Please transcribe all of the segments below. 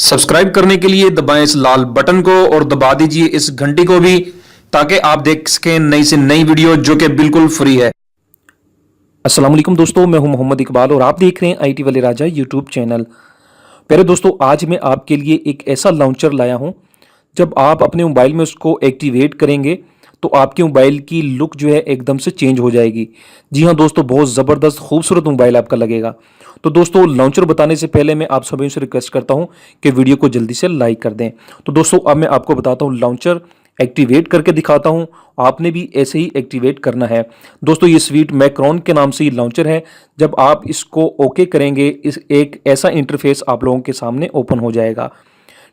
Subscribe करने के लिए दबाएं इस लाल बटन को और दबा दीजिए इस घंटी को भी, ताकि आप देख सकें नई से नई वीडियो जो कि बिल्कुल फ्री है। अस्सलाम वालेकुम दोस्तों, मैं हूं मोहम्मद इकबाल और आप देख रहे हैं आईटी वाले राजा यूट्यूब चैनल। प्यारे दोस्तों, आज मैं आपके लिए एक ऐसा लॉन्चर लाया हूं, जब आप अपने मोबाइल में उसको एक्टिवेट करेंगे तो आपके मोबाइल की लुक जो है एकदम से चेंज हो जाएगी। जी हाँ दोस्तों, बहुत ज़बरदस्त खूबसूरत मोबाइल आपका लगेगा। तो दोस्तों, लॉन्चर बताने से पहले मैं आप सभी से रिक्वेस्ट करता हूं कि वीडियो को जल्दी से लाइक कर दें। तो दोस्तों, अब मैं आपको बताता हूं, लॉन्चर एक्टिवेट करके दिखाता हूं। आपने भी ऐसे ही एक्टिवेट करना है। दोस्तों, ये स्वीट मैक्रॉन के नाम से ये लॉन्चर है। जब आप इसको ओके करेंगे, इस एक ऐसा इंटरफेस आप लोगों के सामने ओपन हो जाएगा।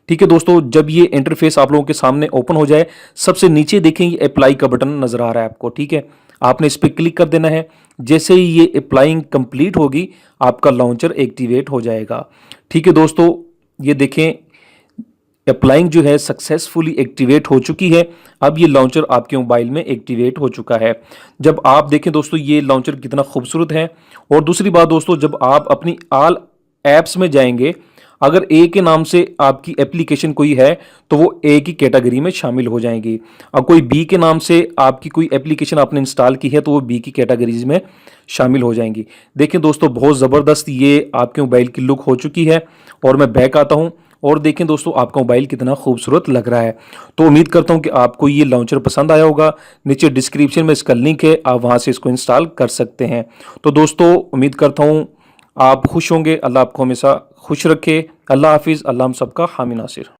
ठीक है दोस्तों, जब ये इंटरफेस आप लोगों के सामने ओपन हो जाए, सबसे नीचे देखें ये अप्लाई का बटन नजर आ रहा है आपको। ठीक है, आपने इस पर क्लिक कर देना है। जैसे ही ये अप्लाइंग कंप्लीट होगी, आपका लॉन्चर एक्टिवेट हो जाएगा। ठीक है दोस्तों, ये देखें अप्लाइंग जो है सक्सेसफुली एक्टिवेट हो चुकी है। अब ये लॉन्चर आपके मोबाइल में एक्टिवेट हो चुका है। जब आप देखें दोस्तों, ये लॉन्चर कितना खूबसूरत है। और दूसरी बात दोस्तों, जब आप अपनी ऑल ऐप्स में जाएंगे, अगर ए के नाम से आपकी एप्लीकेशन कोई है तो वो ए की कैटेगरी में शामिल हो जाएंगी। और कोई बी के नाम से आपकी कोई एप्लीकेशन आपने इंस्टॉल की है तो वो बी की कैटेगरीज में शामिल हो जाएंगी। देखें दोस्तों, बहुत ज़बरदस्त ये आपके मोबाइल की लुक हो चुकी है। और मैं बैक आता हूँ और देखें दोस्तों, आपका मोबाइल कितना खूबसूरत लग रहा है। तो उम्मीद करता हूं कि आपको ये लॉन्चर पसंद आया होगा। नीचे डिस्क्रिप्शन में इसका लिंक है, आप वहां से इसको इंस्टॉल कर सकते हैं। तो दोस्तों, उम्मीद करता हूं आप खुश होंगे। अल्लाह आपको हमेशा खुश रखे। अल्लाह हाफिज़। अल्लाह हम सबका हामी नासिर।